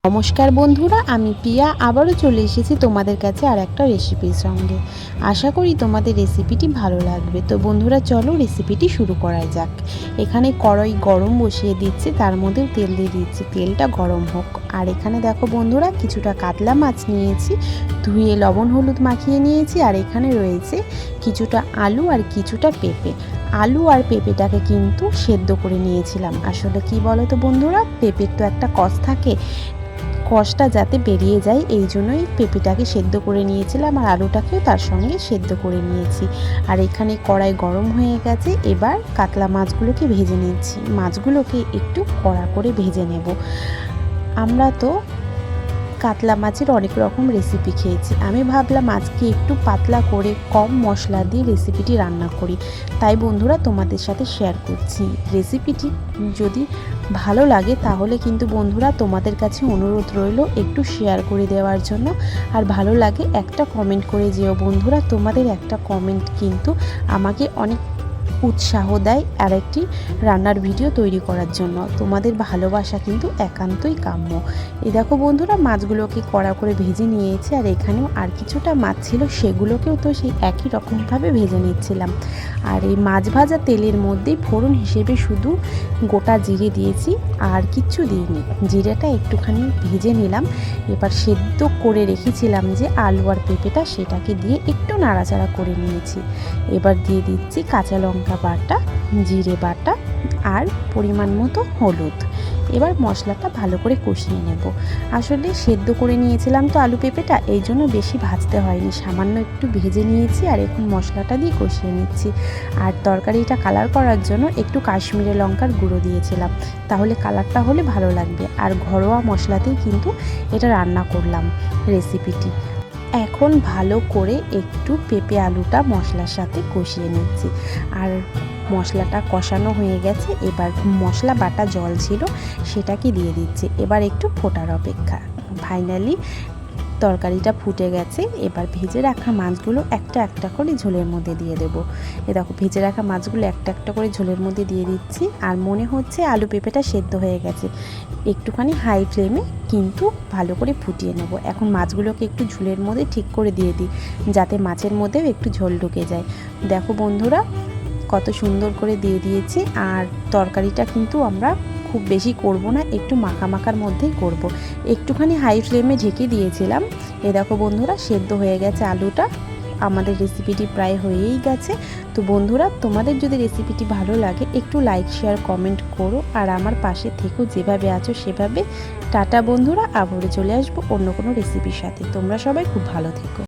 নমস্কার বন্ধুরা, আমি পিয়া আবারও চলে এসেছি তোমাদের কাছে আর একটা রেসিপির সঙ্গে। আশা করি তোমাদের রেসিপিটি ভালো লাগবে। তো বন্ধুরা চলো রেসিপিটি শুরু করা যাক। এখানে কড়াই গরম বসিয়ে দিচ্ছি, তার মধ্যেও তেল দিয়ে দিচ্ছি, তেলটা গরম হোক। আর এখানে দেখো বন্ধুরা কিছুটা কাতলা মাছ নিয়েছি, ধুয়ে লবণ হলুদ মাখিয়ে নিয়েছি। আর এখানে রয়েছে কিছুটা আলু আর কিছুটা পেঁপে। আলু আর পেঁপেটাকে কিন্তু সেদ্ধ করে নিয়েছিলাম। আসলে কি বলো তো বন্ধুরা, পেঁপের তো একটা কষ থাকে, কষটা যাতে বেরিয়ে যায় এই জন্যই পেঁপেটাকে সেদ্ধ করে নিয়েছিলাম, আর আলুটাকেও তার সঙ্গে সেদ্ধ করে নিয়েছি। আর এখানে কড়াই গরম হয়ে গেছে, এবার কাতলা মাছগুলোকে ভেজে নিচ্ছি। মাছগুলোকে একটু কড়া করে ভেজে নেব। আমরা তো কাতলা মাছের অনেক রকম রেসিপি খেয়েছি, আমি ভাবলাম আজকে একটু পাতলা করে কম মশলা দিয়ে রেসিপিটি রান্না করি, তাই বন্ধুরা তোমাদের সাথে শেয়ার করছি। রেসিপিটি যদি ভালো লাগে তাহলে কিন্তু বন্ধুরা তোমাদের কাছে অনুরোধ রইল একটু শেয়ার করে দেওয়ার জন্য। আর ভালো লাগে একটা কমেন্ট করে যেও বন্ধুরা, তোমাদের একটা কমেন্ট কিন্তু আমাকে অনেক উৎসাহ দেয় আর একটি রান্নার ভিডিও তৈরি করার জন্য। তোমাদের ভালোবাসা কিন্তু একান্তই কাম্য। এই দেখো বন্ধুরা মাছগুলোকে কড়া করে ভেজে নিয়েছি, আর এখানেও আর কিছুটা মাছ ছিল, সেগুলোকেও তো সেই একই রকমভাবে ভেজে নিচ্ছিলাম। আর এই মাছ ভাজা তেলের মধ্যেই ফোড়ন হিসেবে শুধু গোটা জিরে দিয়েছি, আর কিচ্ছু দিইনি। জিরেটা একটুখানি ভেজে নিলাম। এবার সেদ্ধ করে রেখেছিলাম যে আলু আর পেঁপেটা, সেটাকে দিয়ে একটু নাড়াচাড়া করে নিয়েছি। এবার দিয়ে দিচ্ছি কাঁচা লঙ্কা বাটা, জিরে বাটা আর পরিমাণ মতো হলুদ। এবার মশলাটা ভালো করে কষিয়ে নেব। আসলে সেদ্ধ করে নিয়েছিলাম তো আলু পেঁপেটা, এই জন্য বেশি ভাজতে হয়নি, সামান্য একটু ভেজে নিয়েছি। আর এখন মশলাটা দিয়ে কষিয়ে নিচ্ছি। আর তরকারিটা কালার করার জন্য একটু কাশ্মীরি লঙ্কার গুঁড়ো দিয়েছিলাম, তাহলে কালারটা হলে ভালো লাগবে। আর ঘরোয়া মশলাতেই কিন্তু এটা রান্না করলাম রেসিপিটি। এখন ভালো করে একটু পেঁপে আলুটা মশলার সাথে কষিয়ে নিচ্ছি। আর মশলাটা কষানো হয়ে গেছে, এবার মশলা বাটা জল ছিল সেটাকে দিয়ে দিচ্ছি। এবার একটু ফোটার অপেক্ষা। ফাইনালি তরকারিটা ফুটে গেছে। এবার ভেজে রাখা মাছগুলো একটা একটা করে ঝোলের মধ্যে দিয়ে দেবো। এ দেখো ভেজে রাখা মাছগুলো একটা একটা করে ঝোলের মধ্যে দিয়ে দিচ্ছি। আর মনে হচ্ছে আলু পেঁপেটা সেদ্ধ হয়ে গেছে। একটুখানি হাই ফ্লেমে কিন্তু ভালো করে ফুটিয়ে নেব। এখন মাছগুলোকে একটু ঝোলের মধ্যে ঠিক করে দিয়ে দিই, যাতে মাছের মধ্যেও একটু ঝোল ঢুকে যায়। দেখো বন্ধুরা কত সুন্দর করে দিয়ে দিয়েছি। আর তরকারিটা কিন্তু আমরা খুব বেশি করব না, একটু মাখা মাখার মধ্যেই করব। একটুখানি হাই ফ্লেমে ঢেকে দিয়েছিলাম। এ দেখো বন্ধুরা সেদ্ধ হয়ে গেছে আলুটা। আমাদের রেসিপিটি প্রায় হয়েই গেছে। তো বন্ধুরা তোমাদের যদি রেসিপিটি ভালো লাগে একটু লাইক শেয়ার কমেন্ট করো, আর আমার পাশে থেকো, যেভাবে আছো সেভাবে। টাটা বন্ধুরা, আবারও চলে আসবো অন্য কোনো রেসিপির সাথে। তোমরা সবাই খুব ভালো থেকো।